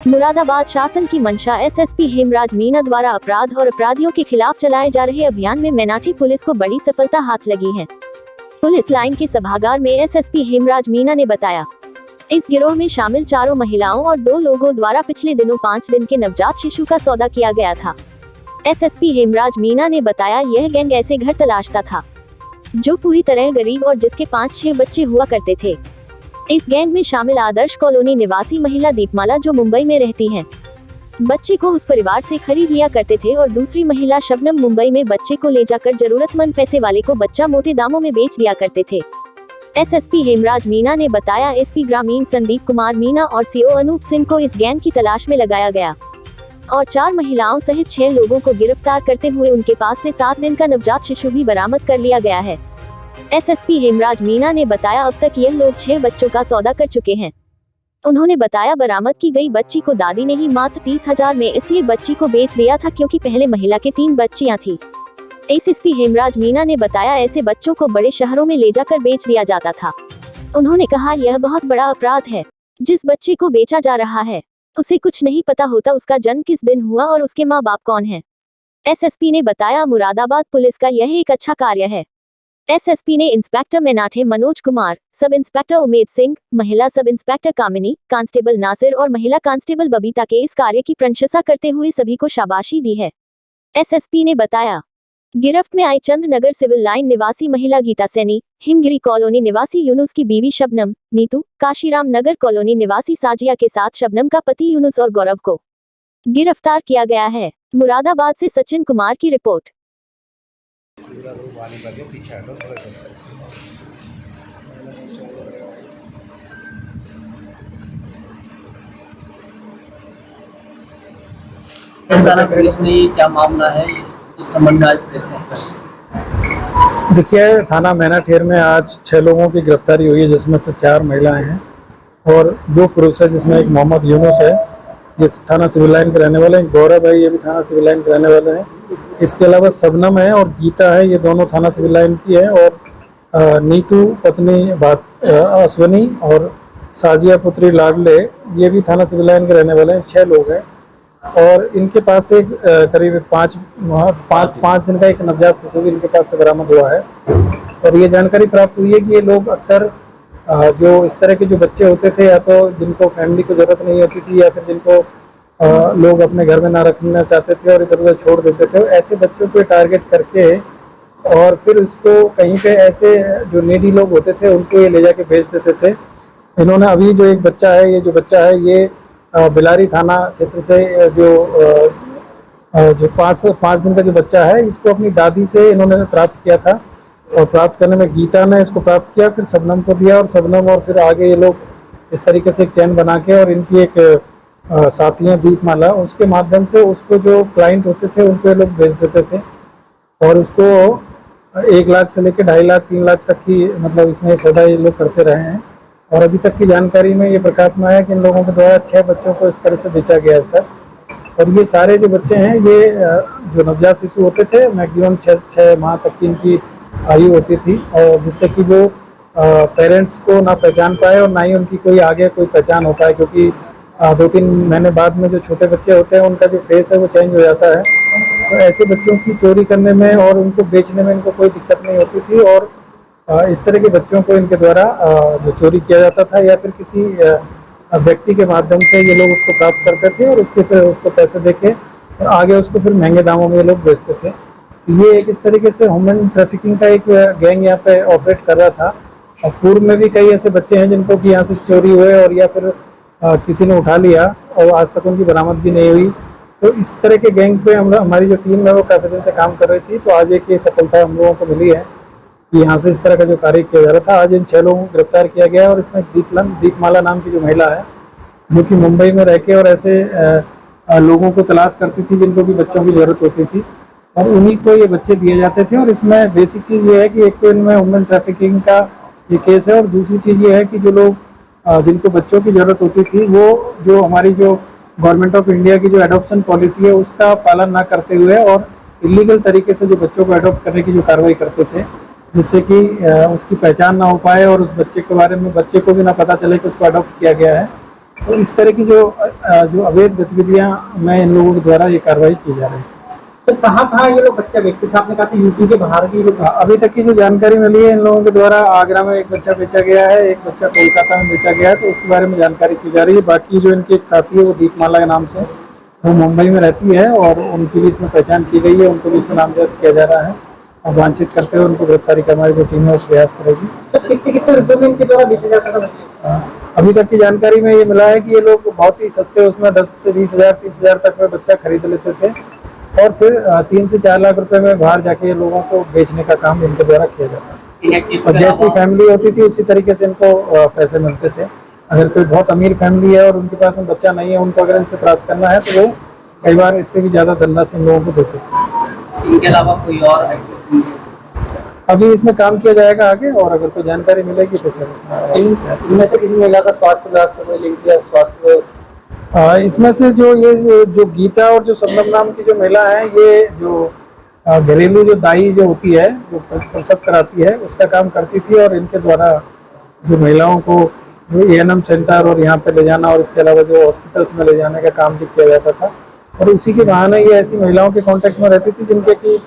मुरादाबाद शासन की मंशा एसएसपी हेमराज मीना द्वारा अपराध और अपराधियों के खिलाफ चलाए जा रहे अभियान में मैनाठी पुलिस को बड़ी सफलता हाथ लगी है। पुलिस लाइन के सभागार में एसएसपी हेमराज मीना ने बताया, इस गिरोह में शामिल 4 महिलाओं और 2 लोगों द्वारा पिछले दिनों 5 दिन के नवजात शिशु का सौदा किया गया था। एसएसपी हेमराज मीना ने बताया, यह गैंग ऐसे घर तलाशता था जो पूरी तरह गरीब और जिसके 5-6 बच्चे हुआ करते थे। इस गैंग में शामिल आदर्श कॉलोनी निवासी महिला दीपमाला जो मुंबई में रहती हैं, बच्चे को उस परिवार से खरीद लिया करते थे और दूसरी महिला शबनम मुंबई में बच्चे को ले जाकर जरूरतमंद पैसे वाले को बच्चा मोटे दामों में बेच दिया करते थे। एसएसपी हेमराज मीना ने बताया, एसपी ग्रामीण संदीप कुमार मीना और सीओ अनूप सिंह को इस गैंग की तलाश में लगाया गया और 4 महिलाओं सहित 6 लोगों को गिरफ्तार करते हुए उनके पास से 7 दिन का नवजात शिशु भी बरामद कर लिया गया है। एसएसपी हेमराज मीना ने बताया, अब तक यह लोग 6 बच्चों का सौदा कर चुके हैं। उन्होंने बताया, बरामद की गई बच्ची को दादी ने ही मात्र 30,000 में इसलिए बच्ची को बेच दिया था क्योंकि पहले महिला के 3 बच्चियां थी। एसएसपी हेमराज मीना ने बताया, ऐसे बच्चों को बड़े शहरों में ले जाकर बेच दिया जाता था। उन्होंने कहा, यह बहुत बड़ा अपराध है। जिस बच्चे को बेचा जा रहा है उसे कुछ नहीं पता होता उसका जन्म किस दिन हुआ और उसके माँ बाप कौन है। एसएसपी ने बताया, मुरादाबाद पुलिस का यह एक अच्छा कार्य है। एसएसपी ने inspector मैनाठे Manoj Kumar, sub inspector Umed Singh, महिला सब इंस्पेक्टर कामिनी, कांस्टेबल नासिर और महिला कांस्टेबल बबीता के इस कार्य की प्रशंसा करते हुए सभी को शाबाशी दी है। एसएसपी ने बताया, गिरफ्त में आई चंद्रनगर सिविल लाइन निवासी महिला गीता सैनी, हिमगिरी कॉलोनी निवासी यूनुस की बीवी शबनम, नीतू, काशीराम नगर कॉलोनी निवासी साजिया के साथ शबनम का पति यूनुस और गौरव को गिरफ्तार किया गया है। मुरादाबाद से सचिन कुमार की रिपोर्ट। थाना पुलिस ने क्या मामला है, इस संबंध में आज प्रेस कॉन्फ्रेंस। देखिए, थाना मैनाठेर में आज 6 लोगों की गिरफ्तारी हुई है, जिसमें से 4 महिलाएं हैं और 2 पुरुष है, जिसमें एक मोहम्मद यूनुस है, ये थाना सिविल लाइन के रहने वाले हैं। गौरव है, ये भी थाना सिविल लाइन के रहने वाले हैं। इसके अलावा शबनम है और गीता है, ये दोनों थाना सिविल लाइन की है। और नीतू पत्नी अश्वनी और साजिया पुत्री लाडले, ये भी थाना सिविल लाइन के रहने वाले हैं। 6 लोग हैं और इनके पास से करीब 5 दिन का एक नवजात शिशु भी इनके पास से बरामद हुआ है। और ये जानकारी प्राप्त हुई है कि ये लोग अक्सर जो इस तरह के जो बच्चे होते थे, या तो जिनको फैमिली को ज़रूरत नहीं होती थी या फिर जिनको लोग अपने घर में ना रखना चाहते थे और इधर उधर छोड़ देते थे, ऐसे बच्चों को टारगेट करके और फिर उसको कहीं पे ऐसे जो नीडी लोग होते थे उनको ये ले जाके बेच देते थे। इन्होंने अभी जो एक बच्चा है, ये जो बच्चा है ये बिलारी थाना क्षेत्र से जो 5 दिन का जो बच्चा है, इसको अपनी दादी से इन्होंने प्राप्त किया था। और प्राप्त करने में गीता ने इसको प्राप्त किया, फिर शबनम को दिया और शबनम और फिर आगे ये लोग इस तरीके से एक चैन बना के और इनकी एक साथियाँ दीपमाला, उसके माध्यम से उसको जो क्लाइंट होते थे उनको ये लोग बेच देते थे। और उसको 1 लाख से लेकर 2.5 लाख 3 लाख तक की मतलब इसमें सौदा ये लोग करते रहे हैं। और अभी तक की जानकारी में ये प्रकाश में आया कि इन लोगों के द्वारा 6 बच्चों को इस तरह से बेचा गया था। और ये सारे जो बच्चे हैं, ये जो नवजात शिशु होते थे, मैक्सिमम 6 माह तक की इनकी आयु होती थी, और जिससे कि वो पेरेंट्स को ना पहचान पाए और ना ही उनकी कोई आगे कोई पहचान हो पाए, क्योंकि 2-3 महीने बाद में जो छोटे बच्चे होते हैं उनका जो फेस है वो चेंज हो जाता है। तो ऐसे बच्चों की चोरी करने में और उनको बेचने में इनको कोई दिक्कत नहीं होती थी। और इस तरह के बच्चों को इनके द्वारा जो चोरी किया जाता था या फिर किसी व्यक्ति के माध्यम से ये लोग उसको प्राप्त करते थे और उसके फिर उसको पैसे देके और आगे उसको फिर महंगे दामों में ये लोग बेचते थे। ये एक इस तरीके से ह्यूमन ट्रैफिकिंग का एक गैंग यहाँ पे ऑपरेट कर रहा था। और पूर्व में भी कई ऐसे बच्चे हैं जिनको कि यहाँ से चोरी हुए और या फिर किसी ने उठा लिया और आज तक उनकी बरामदगी नहीं हुई। तो इस तरह के गैंग पे हमारी जो टीम है वो काफ़ी दिन से काम कर रही थी। तो आज एक ये सफलता हम लोगों को मिली है कि यहाँ से इस तरह का जो कार्य किया जा रहा था, आज इन 6 लोगों को गिरफ्तार किया गया है। और इसमें दीपमाला नाम की जो महिला है, जो कि मुंबई में रह के और ऐसे लोगों को तलाश करती थी जिनको भी बच्चों की ज़रूरत होती थी, और उन्हीं को ये बच्चे दिए जाते थे। और इसमें बेसिक चीज़ ये है कि एक तो इनमें ह्यूमन ट्रैफिकिंग का ये केस है, और दूसरी चीज़ ये है कि जो लोग जिनको बच्चों की ज़रूरत होती थी, वो जो हमारी जो गवर्नमेंट ऑफ इंडिया की जो एडॉप्शन पॉलिसी है उसका पालन ना करते हुए और इलीगल तरीके से जो बच्चों को एडॉप्ट करने की जो कार्रवाई करते थे, जिससे कि उसकी पहचान ना हो पाए और उस बच्चे के बारे में बच्चे को भी ना पता चले कि उसको अडॉप्ट किया गया है। तो इस तरह की जो अवैध गतिविधियां में इन लोगों के द्वारा ये कार्रवाई की जा रही है। तो कहाँ ये लोग बच्चा बेचते थे? आपने कहा था यूपी के बाहर भी लोग। अभी तक की जो जानकारी मिली है इन लोगों के द्वारा आगरा में एक बच्चा बेचा गया है, एक बच्चा कोलकाता में बेचा गया है, तो उसके बारे में जानकारी की जा रही है। बाकी जो इनके एक साथी है वो दीपमाला के नाम से, वो मुंबई में रहती है और उनकी भी इसमें पहचान की गई है, उनको भी इसमें नामजद किया जा रहा है और वांछित करते हुए उनको गिरफ्तारी करने हमारी जो टीम है वो प्रयास करेगी। तो कितने रुपये में इनके द्वारा बेचा जाता था? अभी तक की जानकारी में ये मिला है कि ये लोग बहुत ही सस्ते, उसमें 10 से 20 हज़ार 30 हज़ार तक में बच्चा खरीद लेते थे और फिर 3 से 4 लाख रुपए में बाहर जाके लोगों को बेचने का काम इनके द्वारा किया जाता था। और जैसी फैमिली होती थी उसी तरीके से इनको पैसे मिलते थे। अगर कोई बहुत अमीर फैमिली है और उनके पास में बच्चा नहीं है, उनको अगर इनसे प्राप्त करना है तो वो कई बार इससे भी ज़्यादा धनराशि इन लोगों को देते थे। इनके अलावा कोई और एक्टिविटी? अभी इसमें काम किया जाएगा आगे और अगर कोई जानकारी मिलेगी तो फिर इसमें इनमें से किसी महिला का स्वास्थ्य विभाग से कोई लिंक या स्वास्थ्य? इसमें से जो गीता और जो शबनम नाम की जो महिला है, ये जो घरेलू जो दाई जो होती है, जो प्रसव कराती है, उसका काम करती थी और इनके द्वारा जो महिलाओं को जो ANM सेंटर और यहाँ पे ले जाना और इसके अलावा जो हॉस्पिटल्स में ले जाने का काम भी किया जाता था। और उसी के बहाने ये ऐसी महिलाओं के कांटेक्ट में रहती थी जिनके कि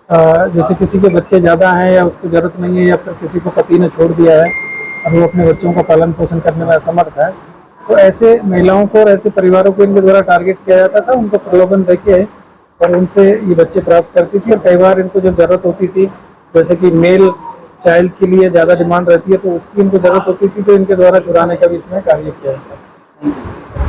जैसे किसी के बच्चे ज़्यादा हैं या उसको ज़रूरत नहीं है या फिर किसी को पति ने छोड़ दिया है और वो अपने बच्चों का पालन पोषण करने में असमर्थ है, तो ऐसे महिलाओं को और ऐसे परिवारों को इनके द्वारा टारगेट किया जाता था, उनको प्रलोभन देके और उनसे ये बच्चे प्राप्त करती थी। और कई बार इनको जब ज़रूरत होती थी, जैसे कि मेल चाइल्ड के लिए ज़्यादा डिमांड रहती है तो उसकी इनको ज़रूरत होती थी, तो इनके द्वारा चुराने का भी इसमें कार्य किया जाता था।